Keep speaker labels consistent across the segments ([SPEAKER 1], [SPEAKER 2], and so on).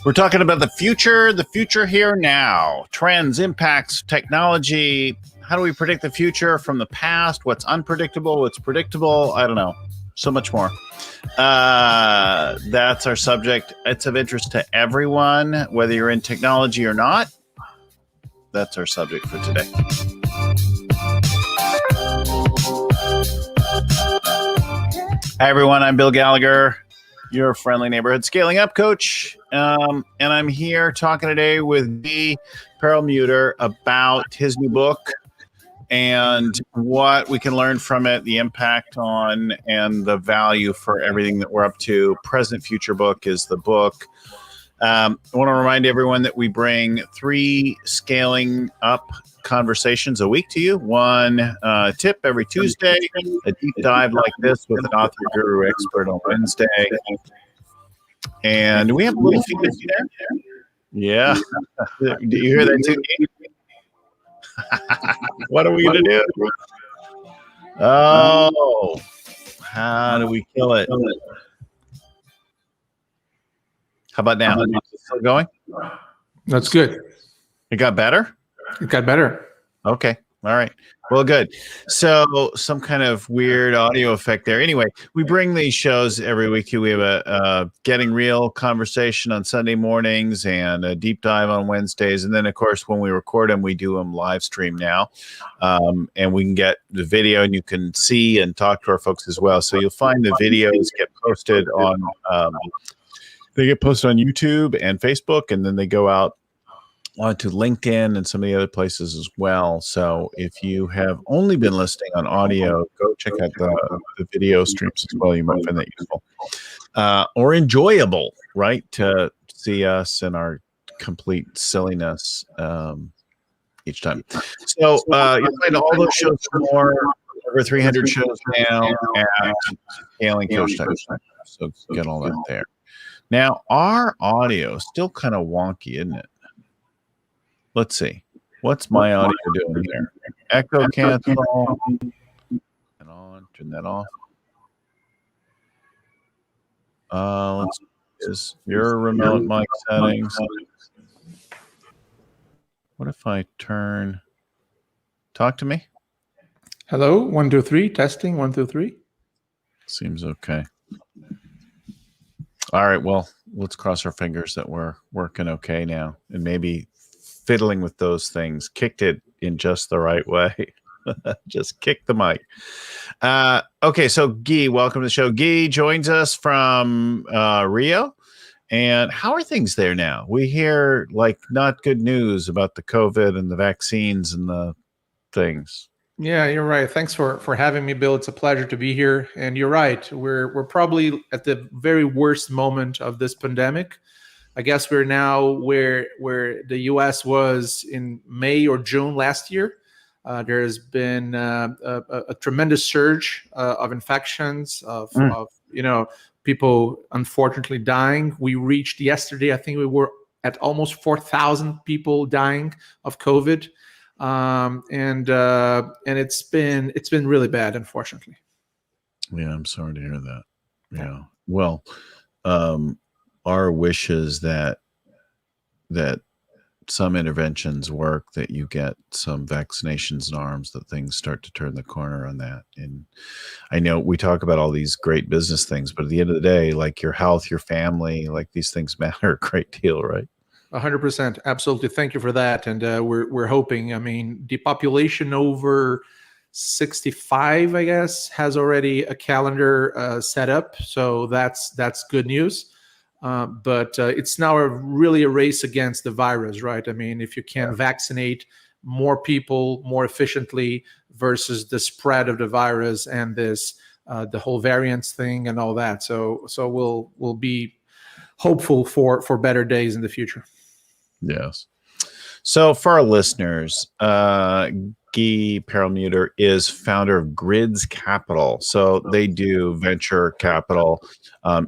[SPEAKER 1] We're talking about the future here now, trends, impacts, technology. How do we predict the future from the past? What's unpredictable? What's predictable? I don't know. So much more. That's our subject. It's of interest to everyone, whether you're in technology or not. That's our subject for today. Hi, everyone. I'm Bill Gallagher, your friendly neighborhood scaling up coach. And I'm here talking today with Guy Perlmutter about his new book and what we can learn from it, the impact on and the value for everything that we're up to. Present Future Book is the book. I want to remind everyone that we bring 3 scaling up conversations a week to you. One tip every Tuesday, a deep dive like this with an author, guru, expert on Wednesday. And we have a little feedback there. Yeah. Do you hear that too? What are we going to do? Oh, how do we kill it? How about now? Is it still going?
[SPEAKER 2] That's good.
[SPEAKER 1] It got better?
[SPEAKER 2] It got better.
[SPEAKER 1] Okay. All right. Well, good. So some kind of weird audio effect there. Anyway, we bring these shows every week. We have a Getting Real conversation on Sunday mornings and a deep dive on Wednesdays. And then, of course, when we record them, we do them live stream now. And we can get the video and you can see and talk to our folks as well. So you'll find the videos get posted on YouTube and Facebook, and then they go out onto LinkedIn and some of the other places as well. So if you have only been listening on audio, go check out the video streams as well. You might find that useful or enjoyable, right? To see us and our complete silliness each time. So you'll find all those shows for more, over 300 shows now at scalingcoach.com. So get all that there. Now, our audio is still kind of wonky, isn't it? Let's see. What's my audio doing here? Echo cancel. And on. Turn that off. Let's is your remote mic settings. What if I turn? Talk to me.
[SPEAKER 2] Hello, 1, 2, 3. Testing 1, 2, 3.
[SPEAKER 1] Seems okay. All right. Well, let's cross our fingers that we're working okay now, and maybe fiddling with those things kicked it in just the right way. Just kick the mic. Okay, so Guy, welcome to the show. Guy joins us from Rio. And how are things there now? We hear like not good news about the COVID and the vaccines and the things.
[SPEAKER 2] Yeah, you're right. Thanks for having me, Bill. It's a pleasure to be here. And you're right. We're probably at the very worst moment of this pandemic. I guess we're now where the U.S. was in May or June last year. There has been a tremendous surge of infections, of people unfortunately dying. We reached yesterday, I think we were at almost 4,000 people dying of COVID, and it's been really bad, unfortunately.
[SPEAKER 1] Yeah, I'm sorry to hear that. Yeah. Well, our wish is that some interventions work, that you get some vaccinations in arms, that things start to turn the corner on that. And I know we talk about all these great business things, but at the end of the day, like your health, your family, like these things matter a great deal, right?
[SPEAKER 2] 100%. Absolutely. Thank you for that. And we're hoping, I mean, the population over 65, I guess, has already a calendar set up. So that's good news. But it's now really a race against the virus, right? I mean, if you can vaccinate more people more efficiently versus the spread of the virus and this the whole variants thing and all that. So we'll be hopeful for better days in the future.
[SPEAKER 1] Yes. So for our listeners, Guy Perlmutter is founder of Grids Capital. So they do venture capital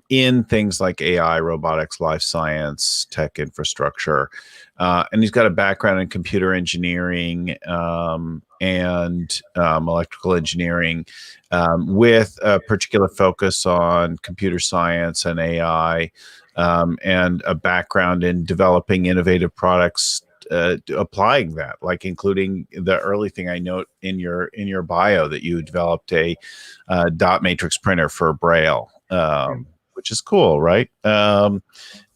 [SPEAKER 1] in things like AI, robotics, life science, tech infrastructure. And he's got a background in computer engineering and electrical engineering with a particular focus on computer science and AI. and a background in developing innovative products, applying that, like including the early thing I note in your bio that you developed a dot matrix printer for Braille, which is cool, right?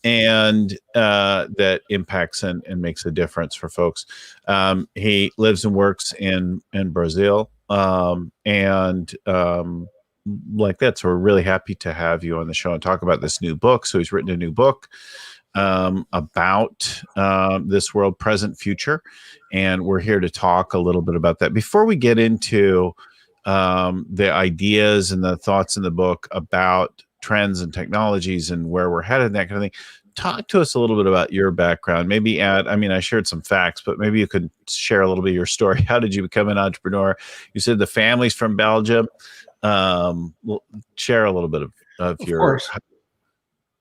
[SPEAKER 1] And that impacts and makes a difference for folks. He lives and works in Brazil, and like that. So we're really happy to have you on the show and talk about this new book. So he's written a new book about this world, present, future, and we're here to talk a little bit about that. Before we get into the ideas and the thoughts in the book about trends and technologies and where we're headed and that kind of thing, talk to us a little bit about your background. Maybe add, I mean, I shared some facts, but maybe you could share a little bit of your story. How did you become an entrepreneur? You said the family's from Belgium. We'll share a little bit of your...
[SPEAKER 2] course.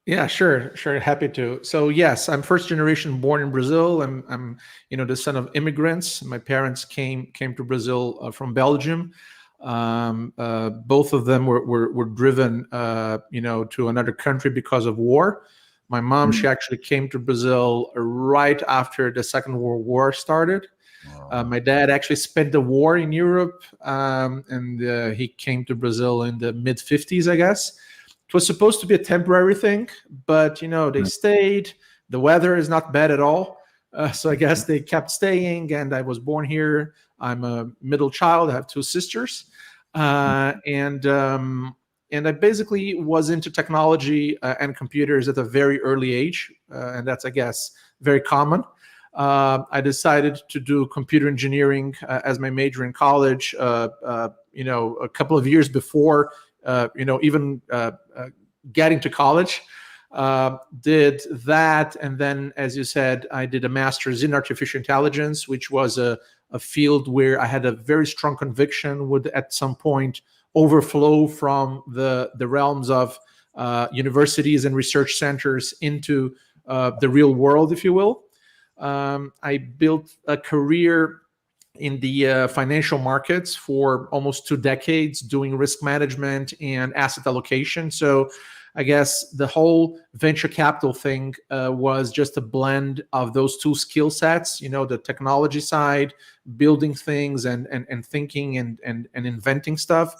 [SPEAKER 2] Yeah, sure. Happy to. So yes, I'm first generation born in Brazil. I'm the son of immigrants. My parents came to Brazil from Belgium. Both of them were driven, to another country because of war. My mom, she actually came to Brazil right after the Second World War started. My dad actually spent the war in Europe, and he came to Brazil in the mid 50s, I guess. It was supposed to be a temporary thing, but they stayed. The weather is not bad at all, so I guess they kept staying. And I was born here. I'm a middle child. I have two sisters, and I basically was into technology and computers at a very early age, and that's, I guess, very common. I decided to do computer engineering as my major in college. A couple of years before, even getting to college, did that, and then, as you said, I did a master's in artificial intelligence, which was a field where I had a very strong conviction would at some point overflow from the realms of universities and research centers into the real world, if you will. I built a career in the financial markets for almost 2 decades, doing risk management and asset allocation. So I guess the whole venture capital thing was just a blend of those two skill sets, the technology side, building things and thinking and inventing stuff.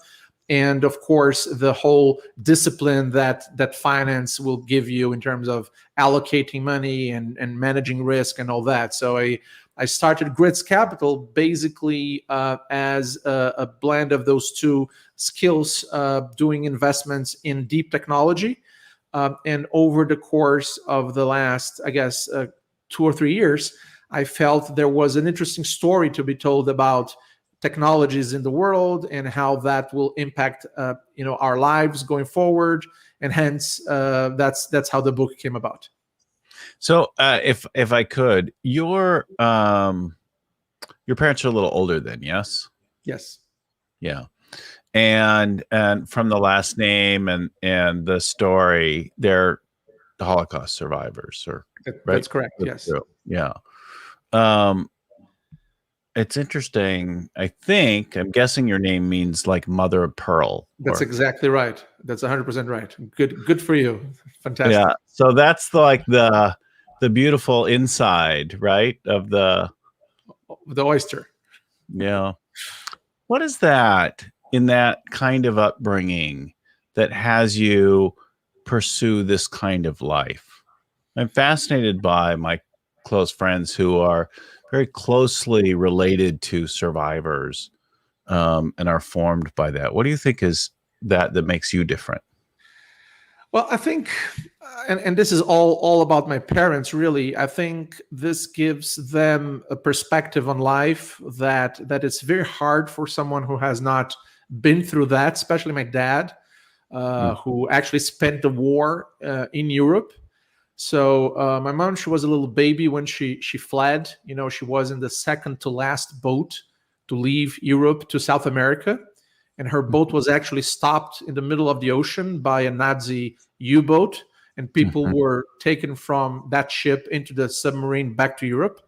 [SPEAKER 2] And of course, the whole discipline that finance will give you in terms of allocating money and managing risk and all that. So I started Grits Capital basically as a blend of those two skills, doing investments in deep technology. And over the course of the last, I guess, 2 or 3 years, I felt there was an interesting story to be told about technologies in the world and how that will impact our lives going forward, and hence that's how the book came about.
[SPEAKER 1] So if I could, your parents are a little older then, yes?
[SPEAKER 2] Yes.
[SPEAKER 1] Yeah. And from the last name and the story, they're the Holocaust survivors, or right?
[SPEAKER 2] That's correct. Yes.
[SPEAKER 1] Yeah. It's interesting. I'm guessing your name means like mother of pearl.
[SPEAKER 2] That's exactly right. That's 100% right. Good for you. Fantastic.
[SPEAKER 1] Yeah. So that's the beautiful inside, right, of the
[SPEAKER 2] oyster.
[SPEAKER 1] Yeah. What is that in that kind of upbringing that has you pursue this kind of life? I'm fascinated by my close friends who are very closely related to survivors, and are formed by that. What do you think is that makes you different?
[SPEAKER 2] Well, I think, and this is all about my parents, really. I think this gives them a perspective on life that it's very hard for someone who has not been through that, especially my dad, who actually spent the war in Europe. So my mom, she was a little baby when she fled. She was in the second to last boat to leave Europe to South America. And her boat was actually stopped in the middle of the ocean by a Nazi U-boat. And people were taken from that ship into the submarine back to Europe.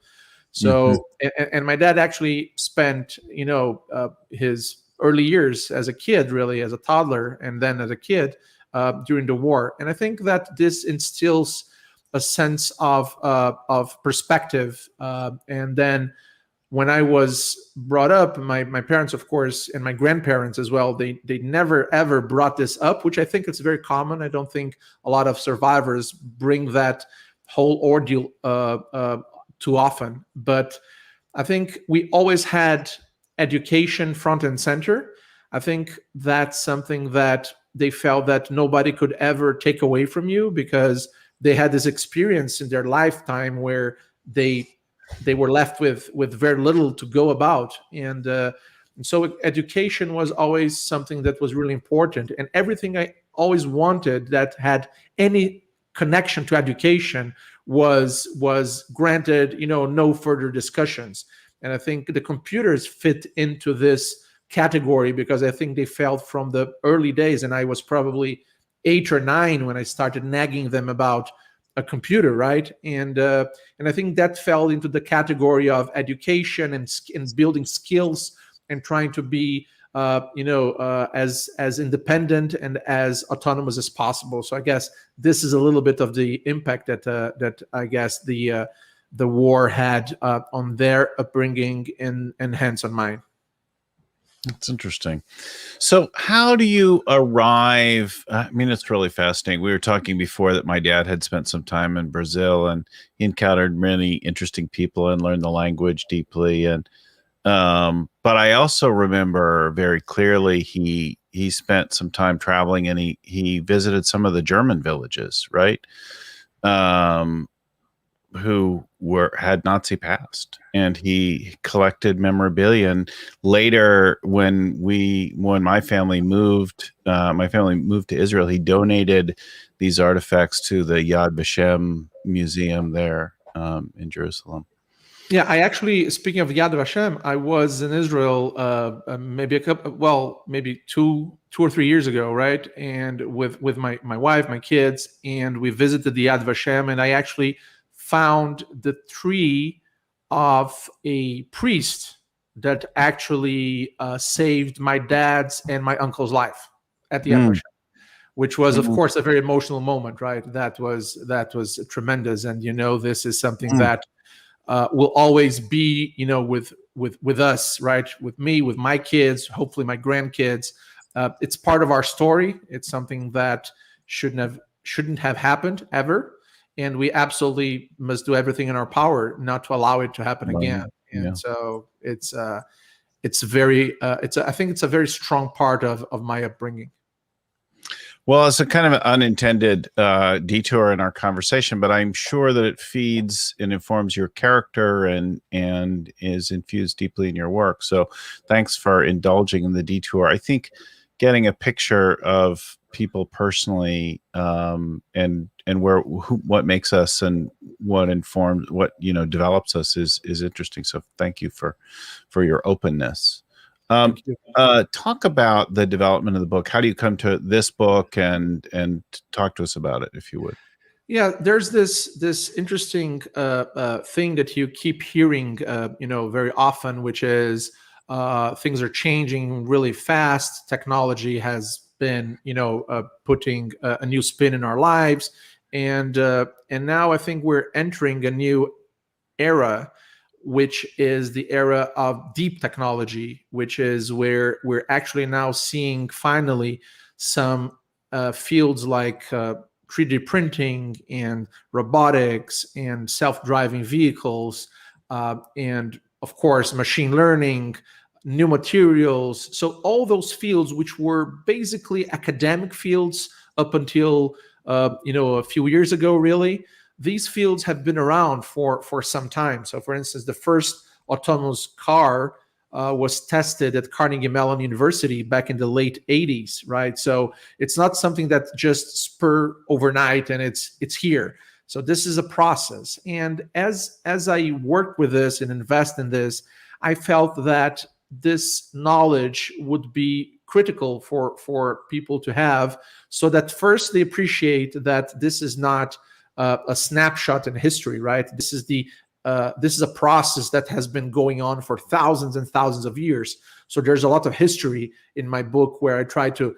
[SPEAKER 2] So, and my dad actually spent, his early years as a kid, really, as a toddler, and then as a kid, during the war. And I think that this instills a sense of perspective. And then when I was brought up, my parents, of course, and my grandparents as well, they never ever brought this up, which I think it's very common. I don't think a lot of survivors bring that whole ordeal too often. But I think we always had education front and center. I think that's something that they felt that nobody could ever take away from you, because they had this experience in their lifetime where they were left with very little to go about. And so education was always something that was really important. And everything I always wanted that had any connection to education was granted, no further discussions. And I think the computers fit into this category, because I think they felt from the early days, and I was probably 8 or 9 when I started nagging them about a computer, right? And I think that fell into the category of education and building skills and trying to be as independent and as autonomous as possible. So I guess this is a little bit of the impact that I guess the war had on their upbringing and hence on mine.
[SPEAKER 1] That's interesting. So how do you arrive? I mean, it's really fascinating. We were talking before that my dad had spent some time in Brazil, and he encountered many interesting people and learned the language deeply. And but I also remember very clearly he spent some time traveling, and he visited some of the German villages, right? Who had Nazi past, and he collected memorabilia. And later, when my family moved to Israel, he donated these artifacts to the Yad Vashem Museum there in Jerusalem.
[SPEAKER 2] Yeah, I actually, speaking of Yad Vashem, I was in Israel maybe 2 or 3 years ago, right? And with my wife, my kids, and we visited the Yad Vashem, and I actually found the tree of a priest that actually saved my dad's and my uncle's life at the Yad Vashem, which was, of course, a very emotional moment, right? That was tremendous, and this is something that will always be, with us, right? With me, with my kids, hopefully my grandkids. It's part of our story. It's something that shouldn't have happened ever. And we absolutely must do everything in our power not to allow it to happen again. And so I think it's a very strong part of my upbringing.
[SPEAKER 1] Well, it's a kind of an unintended detour in our conversation, but I'm sure that it feeds and informs your character and is infused deeply in your work. So thanks for indulging in the detour. I think getting a picture of people personally and what makes us and what informs what develops us is interesting. So thank you for your openness. Talk about the development of the book. How do you come to this book, and talk to us about it, if you would?
[SPEAKER 2] Yeah, there's this interesting thing that you keep hearing very often, which is things are changing really fast. Technology has been putting a new spin in our lives, and now I think we're entering a new era, which is the era of deep technology, which is where we're actually now seeing finally some fields like 3D printing and robotics and self-driving vehicles, and of course machine learning, new materials. So all those fields, which were basically academic fields up until a few years ago, really, these fields have been around for some time. So, for instance, the first autonomous car was tested at Carnegie Mellon University back in the late 80s, right? So it's not something that just spur overnight and it's here. So this is a process. And as I worked with this and invest in this, I felt that this knowledge would be critical for people to have, so that first they appreciate that this is not a snapshot in history, right? This is the this is a process that has been going on for thousands and thousands of years. So there's a lot of history in my book where I try to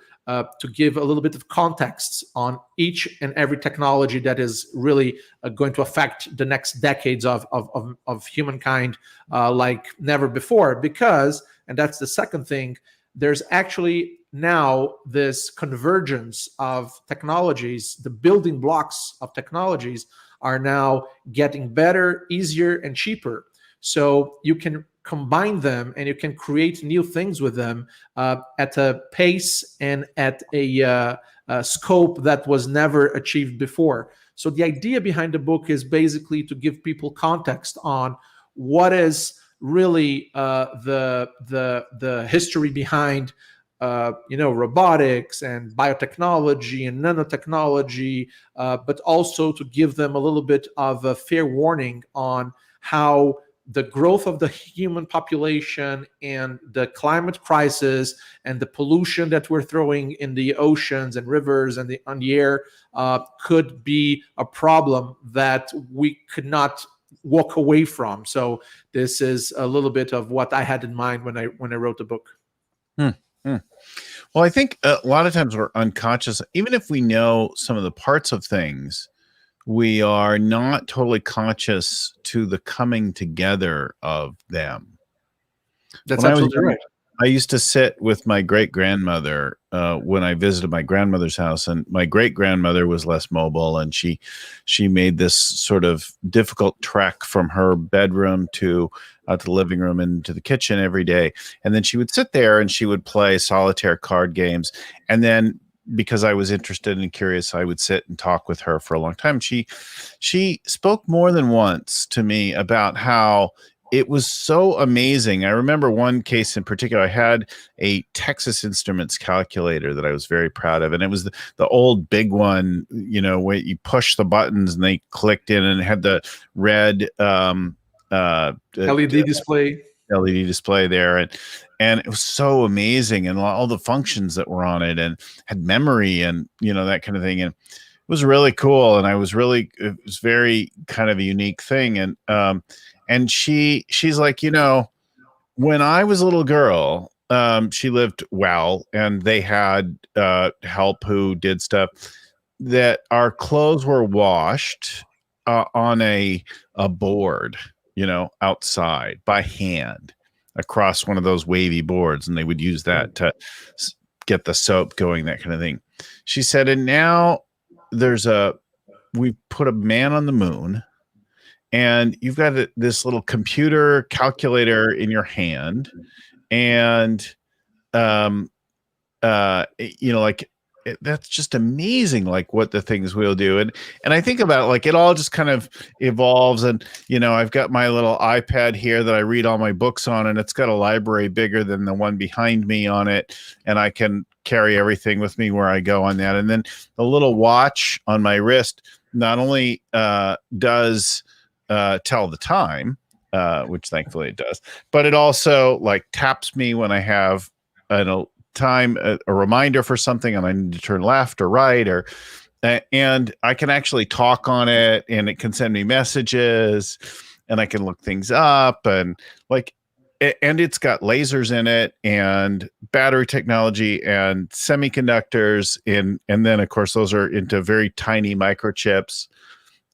[SPEAKER 2] give a little bit of context on each and every technology that is really going to affect the next decades of humankind like never before. Because, and that's the second thing, there's actually now this convergence of technologies. The building blocks of technologies are now getting better, easier, and cheaper. So you can combine them and you can create new things with them at a pace and at a scope that was never achieved before. So the idea behind the book is basically to give people context on what is really the history behind robotics and biotechnology and nanotechnology, but also to give them a little bit of a fair warning on how the growth of the human population and the climate crisis and the pollution that we're throwing in the oceans and rivers and on the air could be a problem that we could not walk away from. So this is a little bit of what I had in mind when I wrote the book.
[SPEAKER 1] Well, I think a lot of times we're unconscious, even if we know some of the parts of things, we are not totally conscious to the coming together of them.
[SPEAKER 2] That's absolutely right.
[SPEAKER 1] I used to sit with my great-grandmother when I visited my grandmother's house, and my great-grandmother was less mobile, and she made this sort of difficult trek from her bedroom to the living room and to the kitchen every day. And then she would sit there and she would play solitaire card games. And then because I was interested and curious, I would sit and talk with her for a long time. She spoke more than once to me about how it was so amazing. I remember one case in particular. I had a Texas Instruments calculator that I was very proud of. And it was the old big one, where you push the buttons and they clicked in, and it had the red
[SPEAKER 2] LED
[SPEAKER 1] display there. And it was so amazing, and all the functions that were on it, and had memory and, that kind of thing. And it was really cool. And it was very kind of a unique thing. And she's like, when I was a little girl, she lived well, and they had help who did stuff, that our clothes were washed on a board, outside by hand across one of those wavy boards. And they would use that to get the soap going, that kind of thing. She said, and now we put a man on the moon, and you've got this little computer calculator in your hand, and that's just amazing, like what the things we'll do. And I think about it, like it all just kind of evolves. And I've got my little iPad here that I read all my books on, and it's got a library bigger than the one behind me on it, and I can carry everything with me where I go on that. And then the little watch on my wrist not only does tell the time, which thankfully it does, but it also like taps me when I have a reminder for something and I need to turn left or right, and I can actually talk on it, and it can send me messages, and I can look things up, and it's got lasers in it, and battery technology, and semiconductors, and then of course those are into very tiny microchips,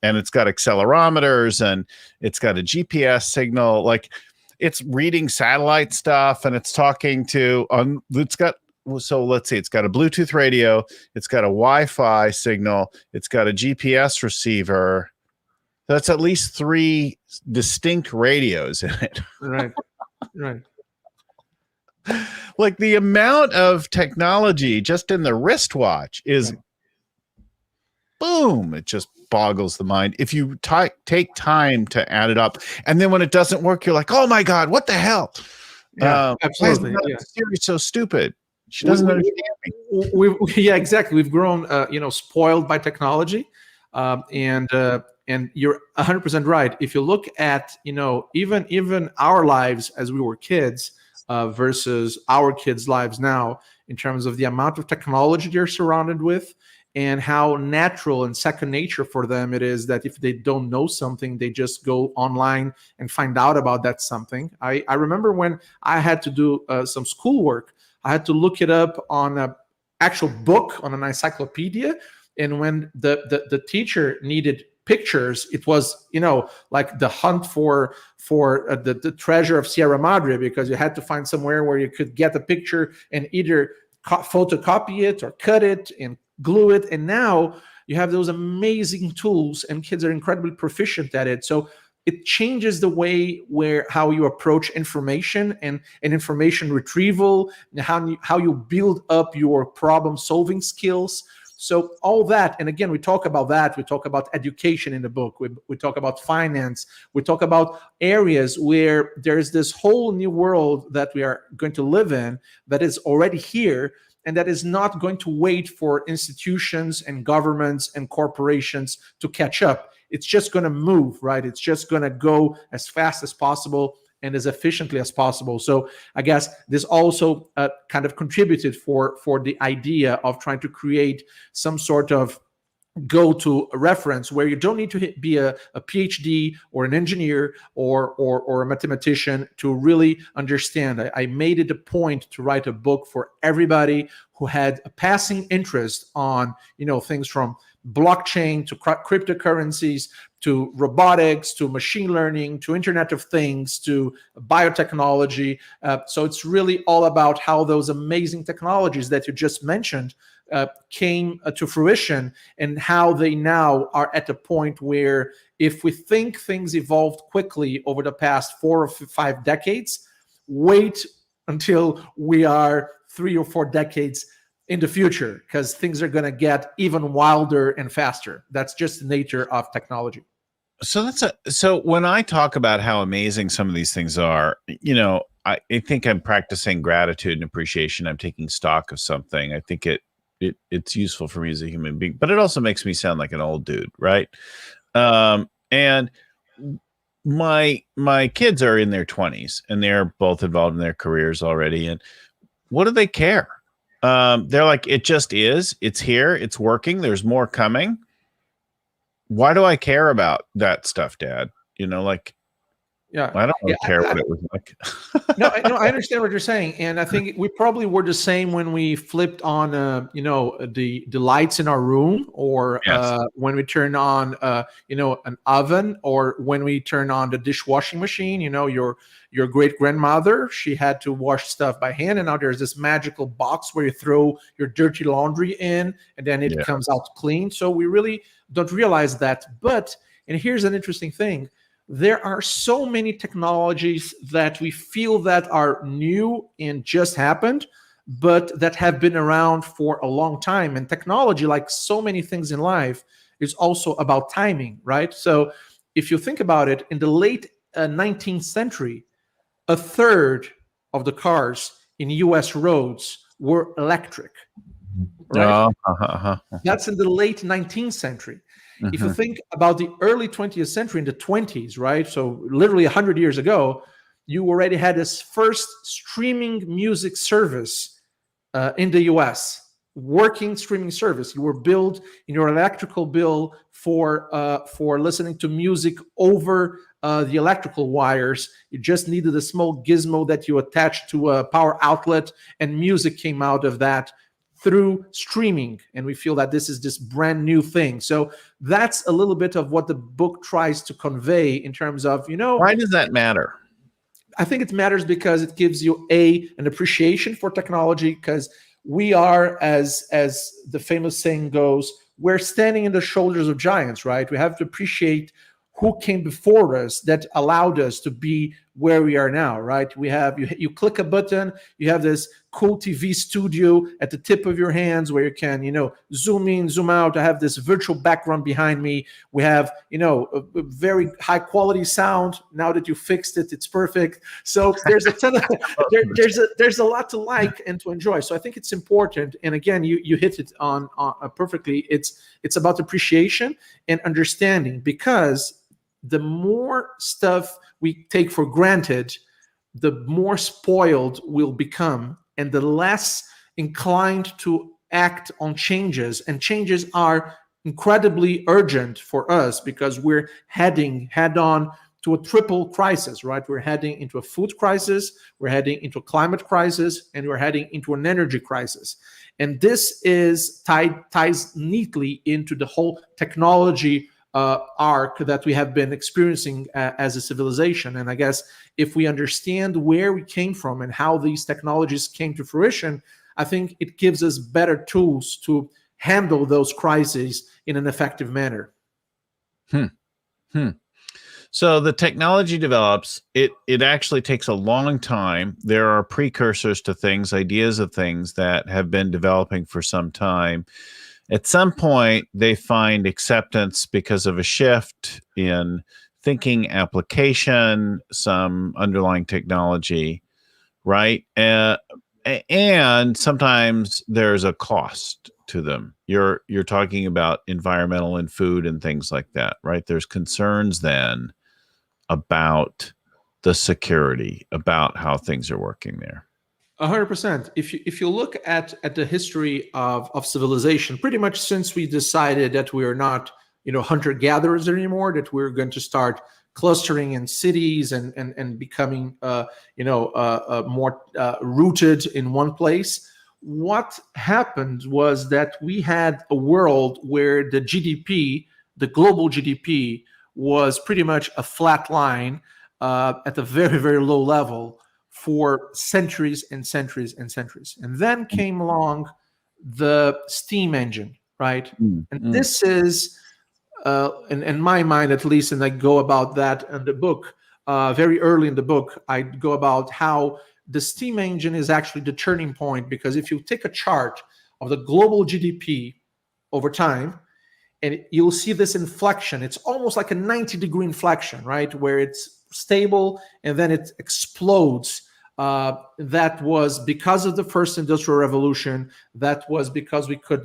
[SPEAKER 1] and it's got accelerometers, and it's got a GPS signal, like it's reading satellite stuff, and it's talking to so let's see, it's got a Bluetooth radio, it's got a Wi-Fi signal, it's got a GPS receiver. That's at least 3 distinct radios in it.
[SPEAKER 2] Right.
[SPEAKER 1] Like the amount of technology just in the wristwatch is boom, it just boggles the mind if you take time to add it up. And then when it doesn't work, you're like, oh my God, what the hell?
[SPEAKER 2] Yeah, absolutely.
[SPEAKER 1] Siri's so stupid. She doesn't understand me.
[SPEAKER 2] Yeah, exactly. We've grown, spoiled by technology. And you're 100% right. If you look at, even our lives as we were kids versus our kids' lives now, in terms of the amount of technology they're surrounded with, and how natural and second nature for them it is that if they don't know something, they just go online and find out about that something. I remember when I had to do some schoolwork, I had to look it up on a actual book, on an encyclopedia. And when the teacher needed pictures, it was, like the hunt for the treasure of Sierra Madre, because you had to find somewhere where you could get a picture and either photocopy it or cut it and glue it. And now you have those amazing tools, and kids are incredibly proficient at it. So it changes the way how you approach information and information retrieval, and how you build up your problem solving skills. So all that, and again, we talk about that. We talk about education in the book. We talk about finance. We talk about areas where there's this whole new world that we are going to live in that is already here, and that is not going to wait for institutions and governments and corporations to catch up. It's just going to move, right? It's just going to go as fast as possible and as efficiently as possible. So I guess this also kind of contributed for the idea of trying to create some sort of go-to reference where you don't need to be a PhD or an engineer or a mathematician to really understand. I made it a point to write a book for everybody who had a passing interest on, things from blockchain to cryptocurrencies to robotics to machine learning to Internet of Things to biotechnology. So it's really all about how those amazing technologies that you just mentioned came to fruition, and how they now are at a point where, if we think things evolved quickly over the past 4 or 5 decades, wait until we are 3 or 4 decades in the future, because things are going to get even wilder and faster. That's just the nature of technology.
[SPEAKER 1] So when I talk about how amazing some of these things are, I think I'm practicing gratitude and appreciation. I'm taking stock of something. I think it's useful for me as a human being, but it also makes me sound like an old dude, right? And my kids are in their 20s, and they're both involved in their careers already. And what do they care? They're like, it just is. It's here. It's working. There's more coming. Why do I care about that stuff, Dad?
[SPEAKER 2] Yeah,
[SPEAKER 1] I don't really care what it was like.
[SPEAKER 2] No, I understand what you're saying, and I think we probably were the same when we flipped on, the lights in our room, or
[SPEAKER 1] Yes.
[SPEAKER 2] when we turn on, an oven, or when we turn on the dishwashing machine. Your great grandmother, she had to wash stuff by hand, and now there's this magical box where you throw your dirty laundry in, and then it comes out clean. So we really don't realize that. And here's an interesting thing. There are so many technologies that we feel that are new and just happened, but that have been around for a long time. And technology, like so many things in life, is also about timing, right? So if you think about it, in the late 19th century, a third of the cars in US roads were electric, right? That's in the late 19th century. Mm-hmm. If you think about the early 20th century, in the 20s, right? So literally 100 years ago, you already had this first streaming music service in the US, working streaming service. You were billed in your electrical bill for listening to music over the electrical wires. You just needed a small gizmo that you attached to a power outlet, and music came out of that through streaming. And we feel that this is this brand new thing. So that's a little bit of what the book tries to convey in terms of,
[SPEAKER 1] why does that matter?
[SPEAKER 2] I think it matters because it gives you an appreciation for technology, because we are, as the famous saying goes, we're standing in the shoulders of giants, right? We have to appreciate who came before us that allowed us to be where we are now, right? We have, you click a button, you have this cool TV studio at the tip of your hands where you can, zoom in, zoom out. I have this virtual background behind me. We have, a very high quality sound. Now that you fixed it, it's perfect. So there's a ton of, there's a lot to like and to enjoy. So I think it's important. And again, you hit it on perfectly. It's about appreciation and understanding, because the more stuff we take for granted, the more spoiled we'll become, and the less inclined to act on changes, and changes are incredibly urgent for us because we're heading head on to a triple crisis, right? We're heading into a food crisis, we're heading into a climate crisis, and we're heading into an energy crisis. And this is ties neatly into the whole technology arc that we have been experiencing as a civilization. And I guess if we understand where we came from and how these technologies came to fruition, I think it gives us better tools to handle those crises in an effective manner.
[SPEAKER 1] So the technology develops, it actually takes a long time. There are precursors to things, ideas of things that have been developing for some time. At some point, they find acceptance because of a shift in thinking, application, some underlying technology, right? And sometimes there's a cost to them. You're talking about environmental and food and things like that, right? There's concerns then about the security, about how things are working there.
[SPEAKER 2] 100%. If you look at the history of civilization, pretty much since we decided that we are not hunter gatherers anymore, that we're going to start clustering in cities and becoming more rooted in one place. What happened was that we had a world where the GDP, the global GDP, was pretty much a flat line at a very, very low level for centuries and centuries and centuries. And then came along the steam engine, right? And this is, in my mind at least, and I go about that in the book, very early in the book, I go about how the steam engine is actually the turning point, because if you take a chart of the global GDP over time, and you'll see this inflection, it's almost like a 90-degree inflection, right? Where it's stable and then it explodes. That was because of the first industrial revolution. That was because we could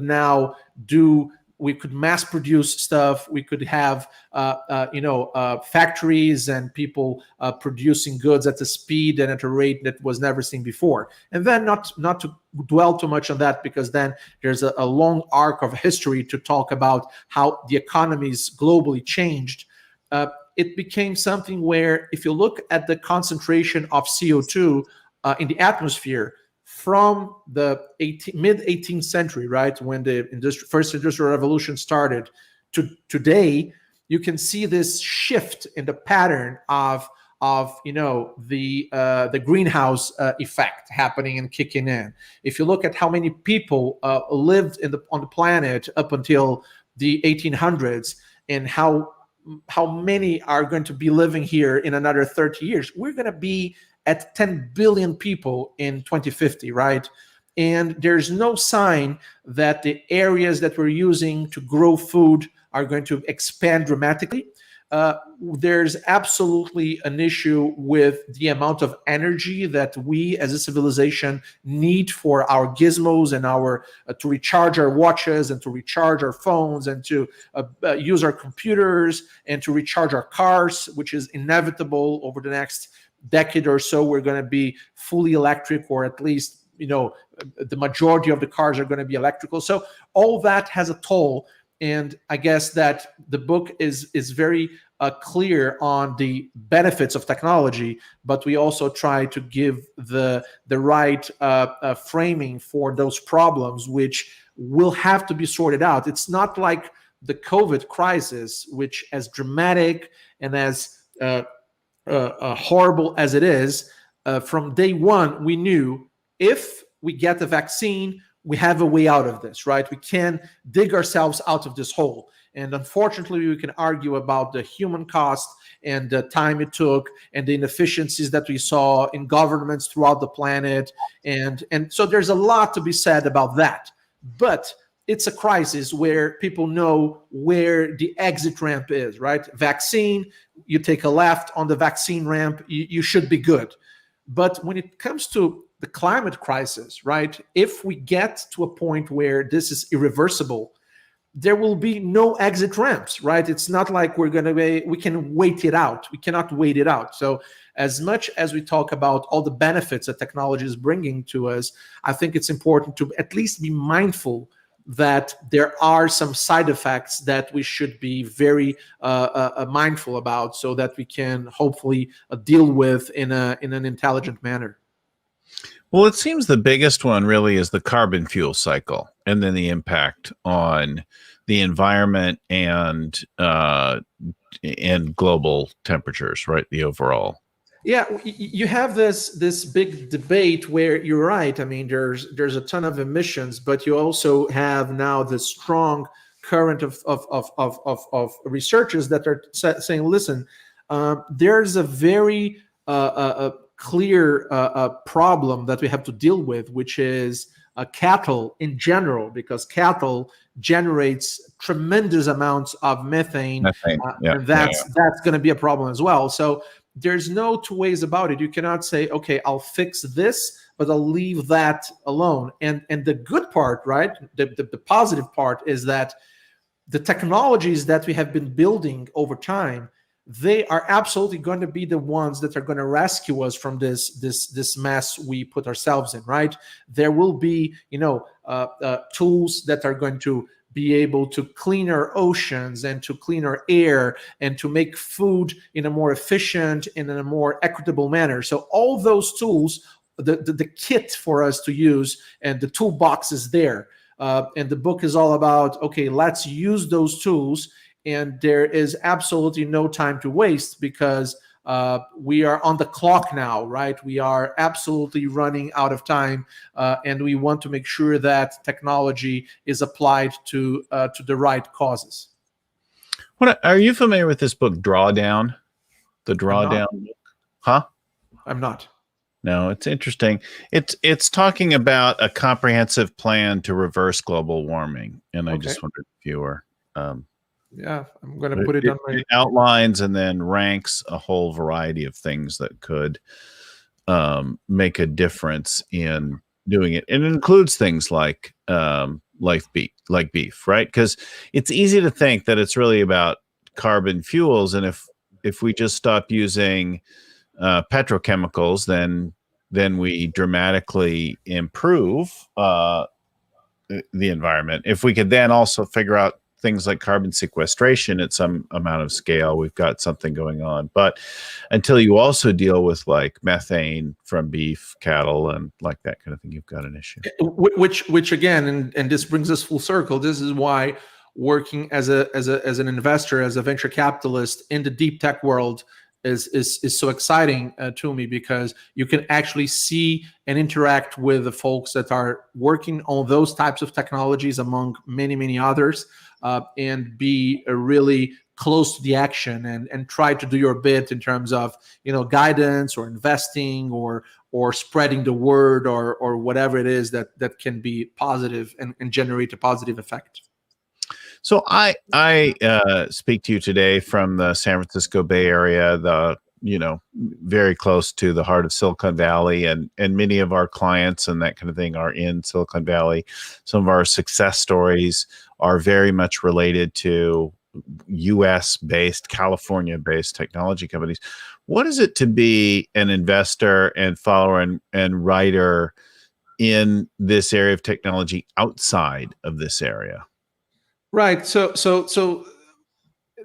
[SPEAKER 2] mass produce stuff. We could have, factories and people producing goods at a speed and at a rate that was never seen before. And then not to dwell too much on that, because then there's a long arc of history to talk about how the economies globally changed. It became something where, if you look at the concentration of CO2 in the atmosphere from the mid-18th century, right, when the first industrial revolution started, to today, you can see this shift in the pattern of the greenhouse effect happening and kicking in. If you look at how many people lived on the planet up until the 1800s, and how many are going to be living here in another 30 years, we're going to be at 10 billion people in 2050, right? And there's no sign that the areas that we're using to grow food are going to expand dramatically. There's absolutely an issue with the amount of energy that we as a civilization need for our gizmos and to recharge our watches and to recharge our phones and to use our computers and to recharge our cars, which is inevitable over the next decade or so. We're going to be fully electric, or at least the majority of the cars are going to be electrical. So all that has a toll. And I guess that the book is very clear on the benefits of technology, but we also try to give the right framing for those problems, which will have to be sorted out. It's not like the COVID crisis, which, as dramatic and as horrible as it is, from day one, we knew if we get the vaccine, we have a way out of this, right? We can dig ourselves out of this hole. And unfortunately, we can argue about the human cost and the time it took and the inefficiencies that we saw in governments throughout the planet. And so there's a lot to be said about that. But it's a crisis where people know where the exit ramp is, right? Vaccine, you take a left on the vaccine ramp, you should be good. But when it comes to the climate crisis, right, if we get to a point where this is irreversible, there will be no exit ramps, right? It's not like we can wait it out. We cannot wait it out. So as much as we talk about all the benefits that technology is bringing to us, I think it's important to at least be mindful that there are some side effects that we should be very mindful about, so that we can hopefully deal with in an intelligent manner.
[SPEAKER 1] Well, it seems the biggest one really is the carbon fuel cycle, and then the impact on the environment and global temperatures, right? The overall.
[SPEAKER 2] Yeah, you have this big debate where you're right. I mean, there's a ton of emissions, but you also have now the strong current of researchers that are saying, listen, there's a very clear problem that we have to deal with, which is cattle in general, because cattle generates tremendous amounts of methane, and that's going to be a problem as well. So there's no two ways about it. You cannot say, okay, I'll fix this, but I'll leave that alone. And the good part, right, the positive part is that the technologies that we have been building over time, they are absolutely going to be the ones that are going to rescue us from this mess we put ourselves in, right? There will be, tools that are going to be able to clean our oceans and to clean our air and to make food in a more efficient and in a more equitable manner. So all those tools, the kit for us to use, and the toolbox is there. And the book is all about, okay, let's use those tools. And there is absolutely no time to waste, because we are on the clock now, right? We are absolutely running out of time, and we want to make sure that technology is applied to the right causes.
[SPEAKER 1] What are you familiar with this book, Drawdown? The Drawdown book? Huh?
[SPEAKER 2] I'm not.
[SPEAKER 1] No, it's interesting. It's talking about a comprehensive plan to reverse global warming, and I just wondered if you were.
[SPEAKER 2] Yeah, I'm going to put it on my...
[SPEAKER 1] It outlines and then ranks a whole variety of things that could make a difference in doing it. And it includes things like beef, right? Because it's easy to think that it's really about carbon fuels, and if we just stop using petrochemicals, then we dramatically improve the environment. If we could then also figure out things like carbon sequestration at some amount of scale, we've got something going on. But until you also deal with like methane from beef, cattle, and like that kind of thing, you've got an issue.
[SPEAKER 2] Which again, and this brings us full circle. This is why working as an investor, as a venture capitalist in the deep tech world is so exciting to me, because you can actually see and interact with the folks that are working on those types of technologies, among many, many others, and be really close to the action and try to do your bit in terms of, guidance or investing or spreading the word or whatever it is that can be positive and generate a positive effect.
[SPEAKER 1] So I speak to you today from the San Francisco Bay Area, very close to the heart of Silicon Valley, and many of our clients and that kind of thing are in Silicon Valley. Some of our success stories are very much related to US-based, California-based technology companies. What is it to be an investor and follower and writer in this area of technology outside of this area?
[SPEAKER 2] Right. So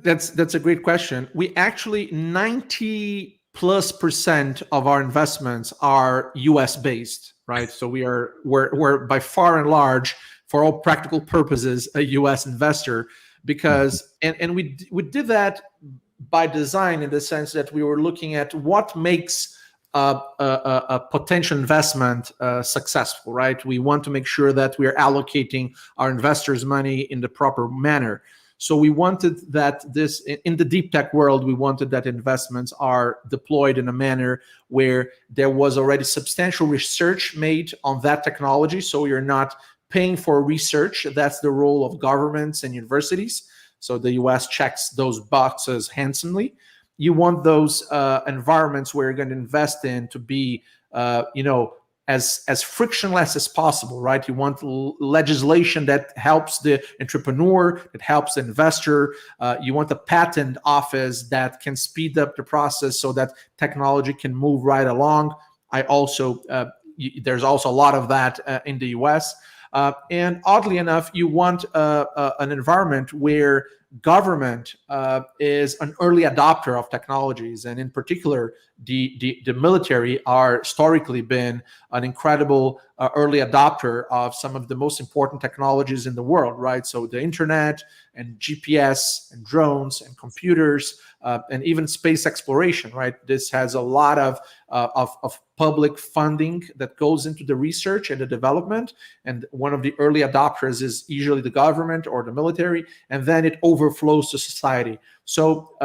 [SPEAKER 2] that's a great question. We actually 90+% of our investments are US based, right? So we're by far and large, for all practical purposes, a US investor, because and we did that by design, in the sense that we were looking at what makes a potential investment successful, right? We want to make sure that we are allocating our investors' money in the proper manner. So we wanted that in the deep tech world, we wanted that investments are deployed in a manner where there was already substantial research made on that technology. So you're not paying for research. That's the role of governments and universities. So the US checks those boxes handsomely. You want those environments where you're going to invest in to be, as frictionless as possible, right? You want legislation that helps the entrepreneur, that helps the investor. You want a patent office that can speed up the process so that technology can move right along. There's also a lot of that in the US. And oddly enough, you want an environment where government is an early adopter of technologies, and in particular, the military are historically been an incredible early adopter of some of the most important technologies in the world, right? So the internet and GPS and drones and computers and even space exploration, right? This has a lot of public funding that goes into the research and the development, and one of the early adopters is usually the government or the military, and then it overflows to society. So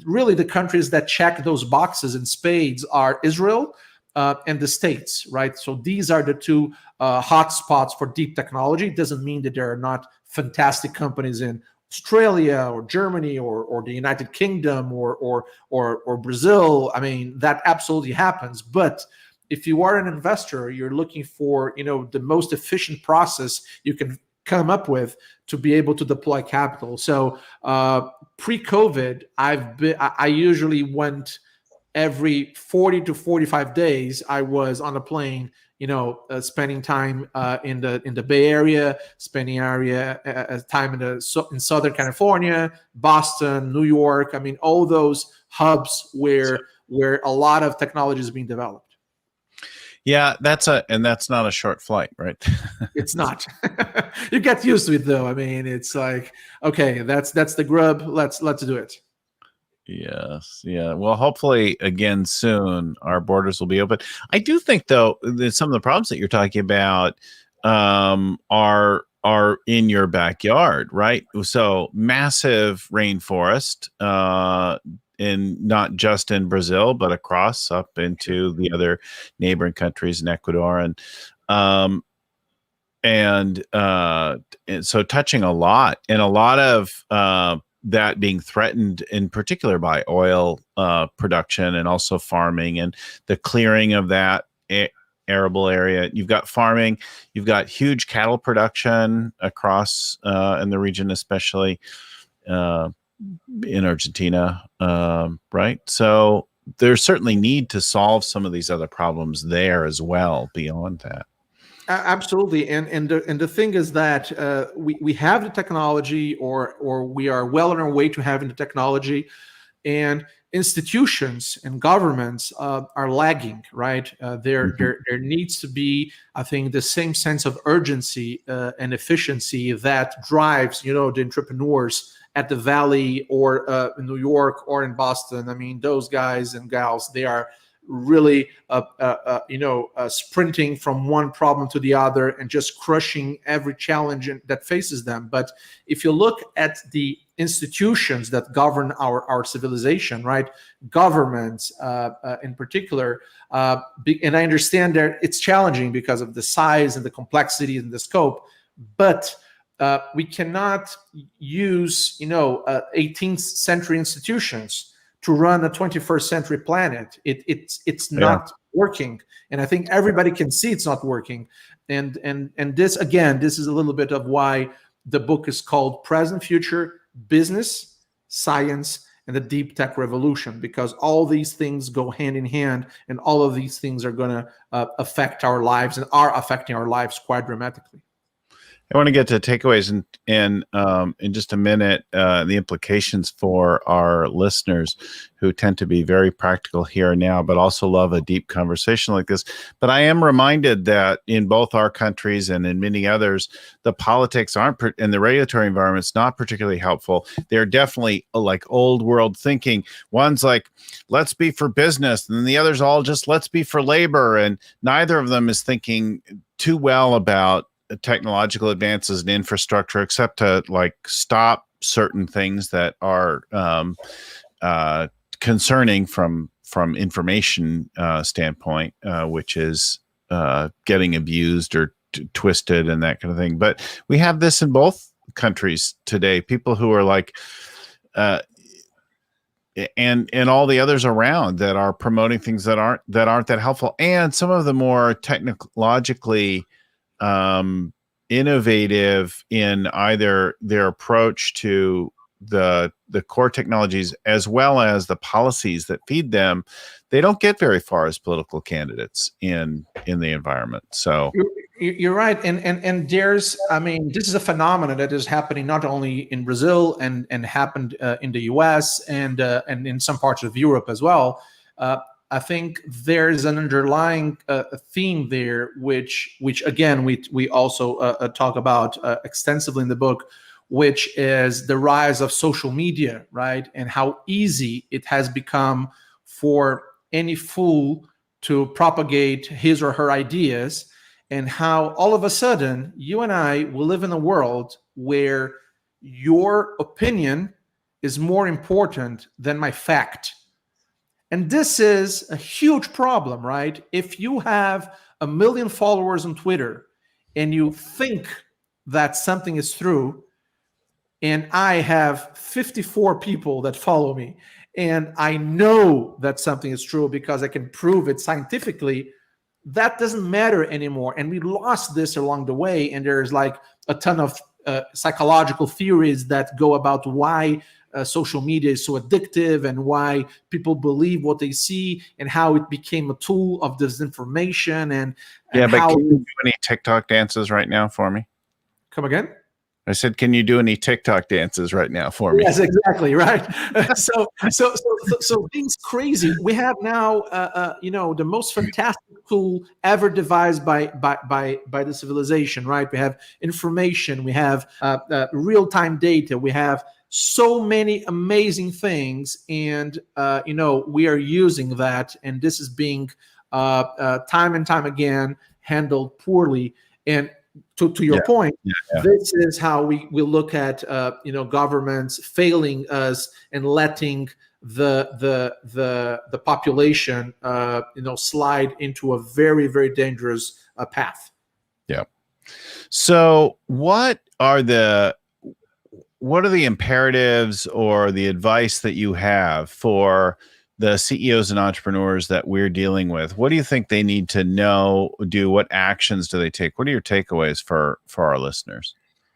[SPEAKER 2] really the countries that check those boxes in spades are Israel and the States, right? So these are the two hotspots for deep technology. It doesn't mean that there are not fantastic companies in Australia or Germany or the United Kingdom or Brazil. I mean, that absolutely happens. But if you are an investor, you're looking for, the most efficient process you can come up with to be able to deploy capital. So pre-COVID, I usually went every 40 to 45 days. I was on a plane, spending time in the Bay Area, spending time in Southern California, Boston, New York. I mean, all those hubs where a lot of technology is being developed.
[SPEAKER 1] Yeah, that's not a short flight, right?
[SPEAKER 2] It's not. You get used to it, though. I mean, it's like, okay, that's the grub. Let's do it.
[SPEAKER 1] Yes. Yeah. Well, hopefully again soon our borders will be open. I do think though that some of the problems that you're talking about are in your backyard, right? So massive rainforest, in not just in Brazil, but across up into the other neighboring countries in Ecuador and so touching a lot of that being threatened in particular by oil production and also farming and the clearing of that arable area. You've got farming, you've got huge cattle production across in the region, especially in Argentina, right? So there's certainly need to solve some of these other problems there as well beyond that.
[SPEAKER 2] Absolutely, and the thing is that we have the technology, or we are well on our way to having the technology, and institutions and governments are lagging, right? There needs to be, I think, the same sense of urgency and efficiency that drives, the entrepreneurs at the Valley or in New York or in Boston. I mean, those guys and gals, they are really sprinting from one problem to the other and just crushing every challenge that faces them. But if you look at the institutions that govern our civilization, right, governments in particular, and I understand that it's challenging because of the size and the complexity and the scope, but we cannot use 18th century institutions to run a 21st century planet. It's not working, and I think everybody can see it's not working. And this, again, this is a little bit of why the book is called Present Future: Business, Science, and the Deep Tech Revolution, because all these things go hand in hand, and all of these things are going to affect our lives and are affecting our lives quite dramatically.
[SPEAKER 1] I want to get to takeaways in just a minute, the implications for our listeners who tend to be very practical here and now, but also love a deep conversation like this. But I am reminded that in both our countries and in many others, the politics aren't, and the regulatory environment's not particularly helpful. They're definitely like old world thinking. One's like, let's be for business, and then the other's all just let's be for labor. And neither of them is thinking too well about technological advances in infrastructure, except to like stop certain things that are concerning from information standpoint, which is getting abused or twisted and that kind of thing. But we have this in both countries today. People who are like, and all the others around that are promoting things that aren't that helpful, and some of the more technologically innovative in either their approach to the core technologies as well as the policies that feed them. They don't get very far as political candidates in the environment. So
[SPEAKER 2] you're right, and there's, I mean, this is a phenomenon that is happening not only in Brazil and happened in the U.S. and in some parts of Europe as well. I think there's an underlying theme there, which again we also talk about extensively in the book, which is the rise of social media, right? And how easy it has become for any fool to propagate his or her ideas, and how all of a sudden you and I will live in a world where your opinion is more important than my fact. And this is a huge problem, right? If you have 1 million followers on Twitter and you think that something is true, and I have 54 people that follow me, and I know that something is true because I can prove it scientifically, that doesn't matter anymore. And we lost this along the way. And there's like a ton of psychological theories that go about why social media is so addictive and why people believe what they see and how it became a tool of disinformation. And
[SPEAKER 1] yeah, but
[SPEAKER 2] how,
[SPEAKER 1] can you do any TikTok dances right now for me?
[SPEAKER 2] Come again?
[SPEAKER 1] I said, can you do any TikTok dances right now for me?
[SPEAKER 2] Yes, exactly, right. So things crazy. We have now, the most fantastic tool ever devised by the civilization, right? We have information, we have real-time data, we have so many amazing things, and we are using that, and this is being time and time again handled poorly. And to your point, this is how we look at governments failing us and letting the population slide into a very, very dangerous path.
[SPEAKER 1] Yeah. So what are the imperatives or the advice that you have for the CEOs and entrepreneurs that we're dealing with? What do you think they need to know, do? What actions do they take? What are your takeaways for our listeners?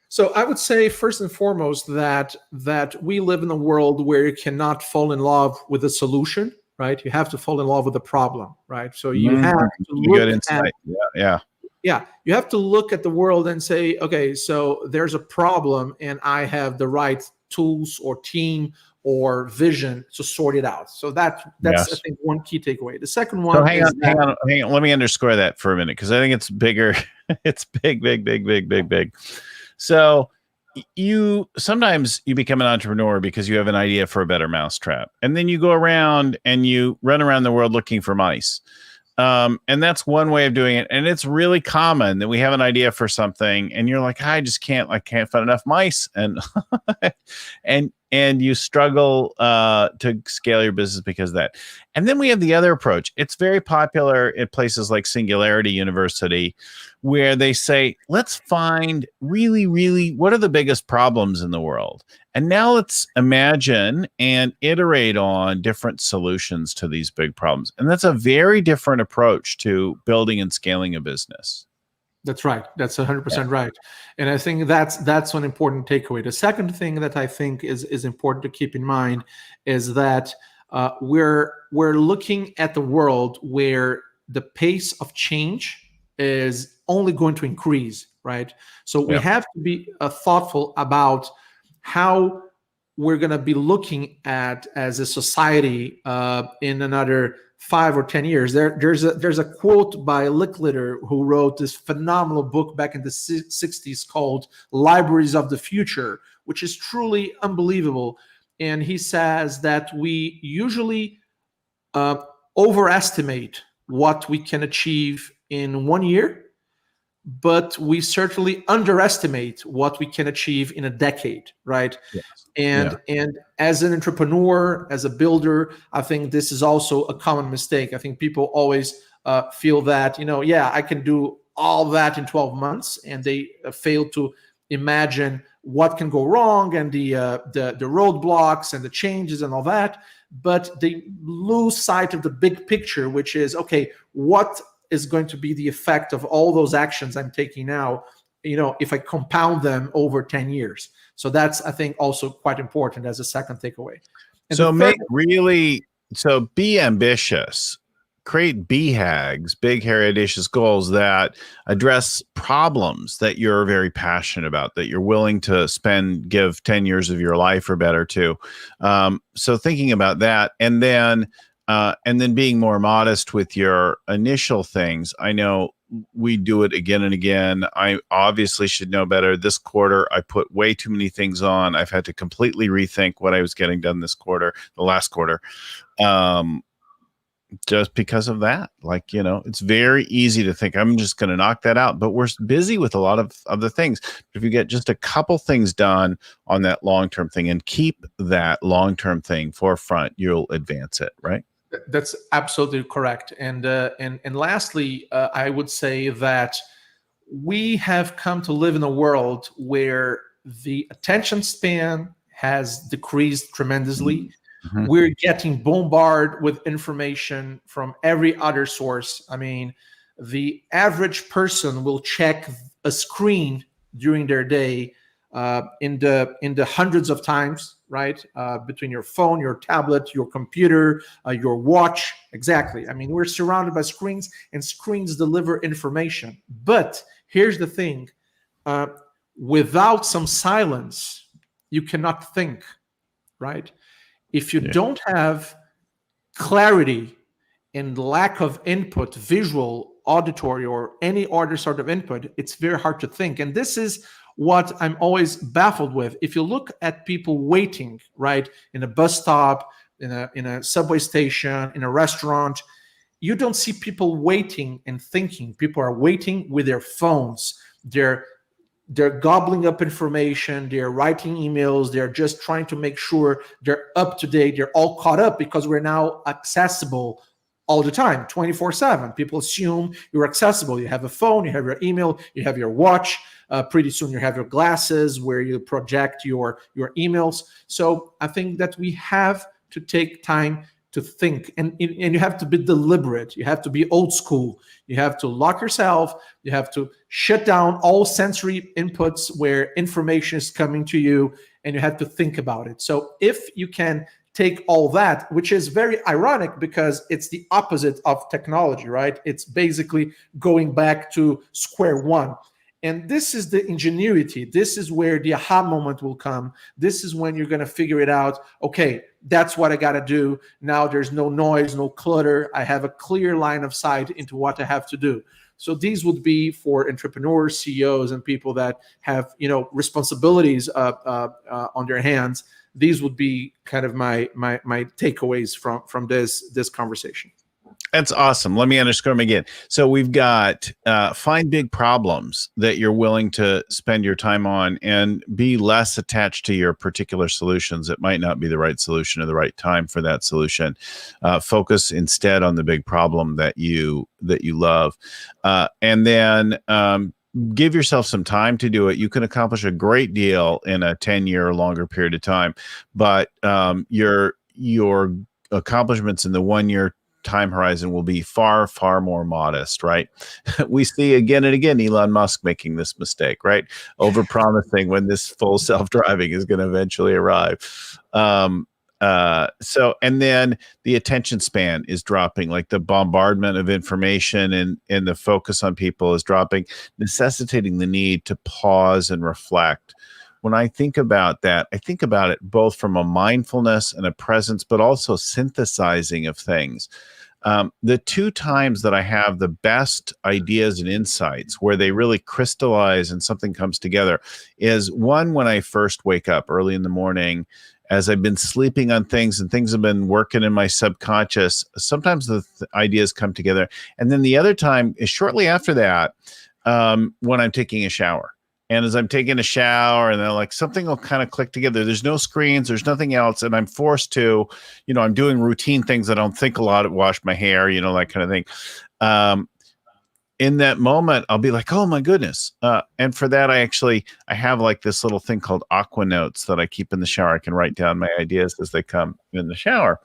[SPEAKER 2] So I would say first and foremost that we live in a world where you cannot fall in love with a solution, right? You have to fall in love with the problem, right? So you have to look
[SPEAKER 1] good insight.
[SPEAKER 2] Yeah, you have to look at the world and say, okay, so there's a problem and I have the right tools or team or vision to sort it out. So that's I think one key takeaway. The second one.
[SPEAKER 1] So hang on. Let me underscore that for a minute, because I think it's bigger. It's big. So sometimes you become an entrepreneur because you have an idea for a better mousetrap, and then you go around and you run around the world looking for mice. And that's one way of doing it. And it's really common that we have an idea for something and you're like, I can't find enough mice. And, and you struggle, to scale your business because of that. And then we have the other approach. It's very popular at places like Singularity University, where they say, let's find really, what are the biggest problems in the world? And now let's imagine and iterate on different solutions to these big problems. And that's a very different approach to building and scaling a business.
[SPEAKER 2] That's right. That's 100% right. And I think that's an important takeaway. The second thing that I think is important to keep in mind is that we're looking at the world where the pace of change is only going to increase, right? So we have to be thoughtful about how we're going to be looking at as a society in another 5 or 10 years. There's a quote by Licklider, who wrote this phenomenal book back in the 60s called Libraries of the Future, which is truly unbelievable. And he says that we usually overestimate what we can achieve in 1 year, but we certainly underestimate what we can achieve in a decade, right? Yes. And as an entrepreneur, as a builder, I think this is also a common mistake. I think people always feel that, I can do all that in 12 months, and they fail to imagine what can go wrong and the roadblocks and the changes and all that, but they lose sight of the big picture, which is, okay, what is going to be the effect of all those actions I'm taking now, if I compound them over 10 years. So that's, I think, also quite important as a second takeaway. And
[SPEAKER 1] so be ambitious. Create BHAGs, big, hairy, audacious goals that address problems that you're very passionate about, that you're willing to give 10 years of your life or better to. So thinking about that, and then being more modest with your initial things. I know we do it again and again. I obviously should know better. This quarter, I put way too many things on. I've had to completely rethink what I was getting done this quarter, the last quarter. Just because of that. It's very easy to think I'm just going to knock that out, but we're busy with a lot of other things. If you get just a couple things done on that long-term thing and keep that long-term thing forefront, you'll advance it, right?
[SPEAKER 2] That's absolutely correct. And lastly, I would say that we have come to live in a world where the attention span has decreased tremendously. Mm-hmm. We're getting bombarded with information from every other source. I mean, the average person will check a screen during their day in the hundreds of times, right? Between your phone, your tablet, your computer, your watch. Exactly. I mean, we're surrounded by screens, and screens deliver information. But here's the thing. Without some silence, you cannot think, right? If you don't have clarity and lack of input, visual, auditory, or any other sort of input, it's very hard to think. And this is what I'm always baffled with. If you look at people waiting, right, in a bus stop, in a subway station, in a restaurant, you don't see people waiting and thinking. People are waiting with their phones. They're gobbling up information. They're writing emails. They're just trying to make sure they're up to date. They're all caught up because we're now accessible all the time, 24/7. People assume you're accessible. You have a phone, you have your email, you have your watch. Pretty soon you have your glasses where you project your emails. So I think that we have to take time to think, and you have to be deliberate. You have to be old school. You have to lock yourself. You have to shut down all sensory inputs where information is coming to you, and you have to think about it. So if you can take all that, which is very ironic because it's the opposite of technology, right? It's basically going back to square one. And this is the ingenuity. This is where the aha moment will come. This is when you're going to figure it out. Okay, that's what I got to do. Now there's no noise, no clutter. I have a clear line of sight into what I have to do. So these would be for entrepreneurs, CEOs, and people that have, responsibilities on their hands. These would be kind of my takeaways from this conversation.
[SPEAKER 1] That's awesome. Let me underscore them again. So we've got find big problems that you're willing to spend your time on, and be less attached to your particular solutions. It might not be the right solution or the right time for that solution. Focus instead on the big problem that you love, and then give yourself some time to do it. You can accomplish a great deal in a 10-year or longer period of time, but your accomplishments in the 1-year time horizon will be far, far more modest, right? We see again and again Elon Musk making this mistake, right? Over-promising when this full self-driving is going to eventually arrive. And then the attention span is dropping, like the bombardment of information and the focus on people is dropping, necessitating the need to pause and reflect. When I think about that, I think about it both from a mindfulness and a presence, but also synthesizing of things. The 2 times that I have the best ideas and insights where they really crystallize and something comes together is one, when I first wake up early in the morning, as I've been sleeping on things and things have been working in my subconscious. Sometimes the ideas come together. And then the other time is shortly after that, when I'm taking a shower. And as I'm taking a shower, and then like something will kind of click together. There's no screens, there's nothing else. And I'm forced to, I'm doing routine things. I don't think a lot, wash my hair, that kind of thing. in that moment, I'll be like, oh my goodness. And for that, I have like this little thing called Aqua Notes that I keep in the shower. I can write down my ideas as they come in the shower.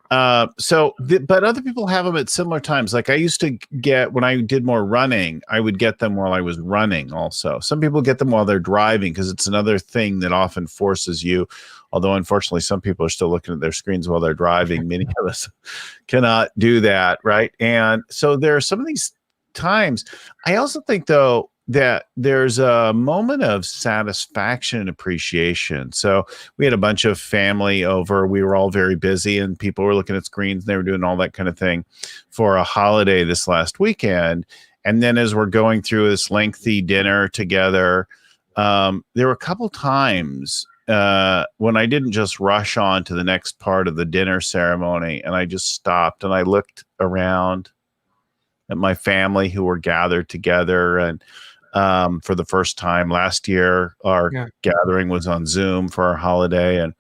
[SPEAKER 1] But other people have them at similar times. Like I used to get, when I did more running, I would get them while I was running also. Some people get them while they're driving because it's another thing that often forces you, although unfortunately some people are still looking at their screens while they're driving. Many of us cannot do that, right? And so there are some of these times. I also think though that there's a moment of satisfaction and appreciation. So we had a bunch of family over. We were all very busy and people were looking at screens and they were doing all that kind of thing for a holiday this last weekend. And then as we're going through this lengthy dinner together, there were a couple times when I didn't just rush on to the next part of the dinner ceremony and I just stopped and I looked around at my family who were gathered together. And for the first time last year, our gathering was on Zoom for our holiday, and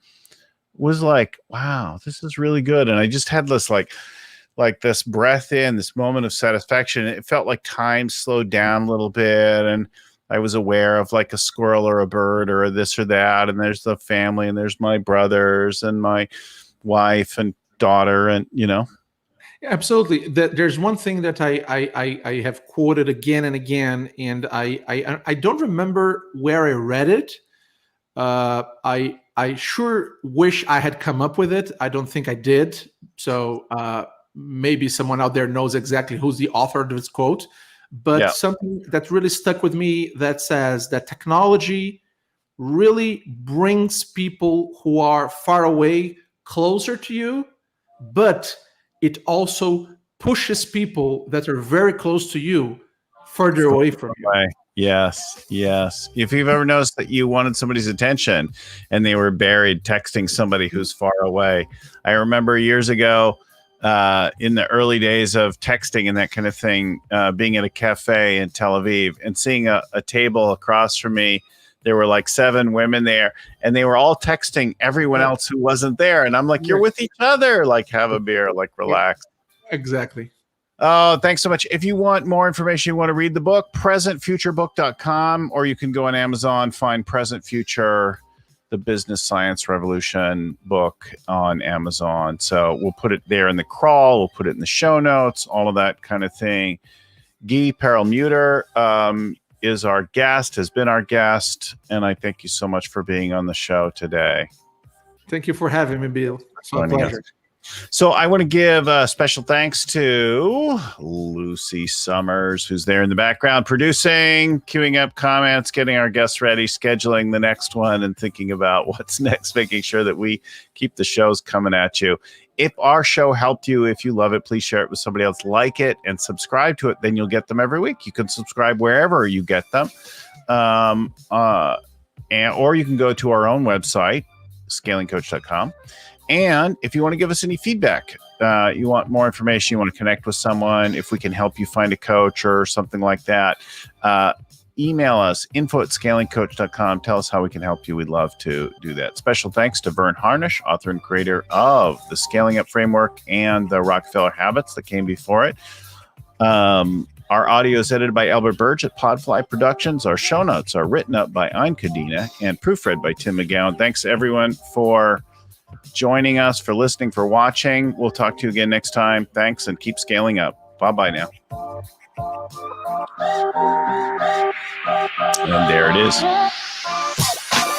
[SPEAKER 1] was like, wow, this is really good. And I just had this like this breath in, this moment of satisfaction. It felt like time slowed down a little bit, and I was aware of like a squirrel or a bird or this or that. And there's the family, and there's my brothers and my wife and daughter, and
[SPEAKER 2] Absolutely. There's one thing that I have quoted again and again, and I don't remember where I read it. I sure wish I had come up with it. I don't think I did. So maybe someone out there knows exactly who's the author of this quote. But something that really stuck with me that says that technology really brings people who are far away closer to you, but it also pushes people that are very close to you further away from you.
[SPEAKER 1] Yes. If you've ever noticed that you wanted somebody's attention and they were buried texting somebody who's far away. I remember years ago in the early days of texting and that kind of thing, being at a cafe in Tel Aviv and seeing a table across from me. There were like 7 women there, and they were all texting everyone else who wasn't there. And I'm like, you're with each other. Like, have a beer, like, relax.
[SPEAKER 2] Exactly.
[SPEAKER 1] Oh, thanks so much. If you want more information, you want to read the book, presentfuturebook.com, or you can go on Amazon, find Present Future, the Business Science Revolution book on Amazon. So we'll put it there in the crawl. We'll put it in the show notes, all of that kind of thing. Guy Perlmutter, is our guest, has been our guest, and I thank you so much for being on the show today.
[SPEAKER 2] Thank you for having me, Bill. It's a pleasure.
[SPEAKER 1] So I want to give special thanks to Lucy Summers, who's there in the background, producing, queuing up comments, getting our guests ready, scheduling the next one, and thinking about what's next, making sure that we keep the shows coming at you. If our show helped you, if you love it, please share it with somebody else, like it, and subscribe to it. Then you'll get them every week. You can subscribe wherever you get them. Or you can go to our own website, scalingcoach.com. And if you want to give us any feedback, you want more information, you want to connect with someone, if we can help you find a coach or something like that, email us, info@scalingcoach.com. Tell us how we can help you. We'd love to do that. Special thanks to Vern Harnish, author and creator of the Scaling Up Framework and the Rockefeller Habits that came before it. Our audio is edited by Albert Burge at Podfly Productions. Our show notes are written up by Ein Kadena and proofread by Tim McGowan. Thanks, everyone, for joining us, for listening, for watching. We'll talk to you again next time. Thanks, and keep scaling up. Bye-bye now. And there it is.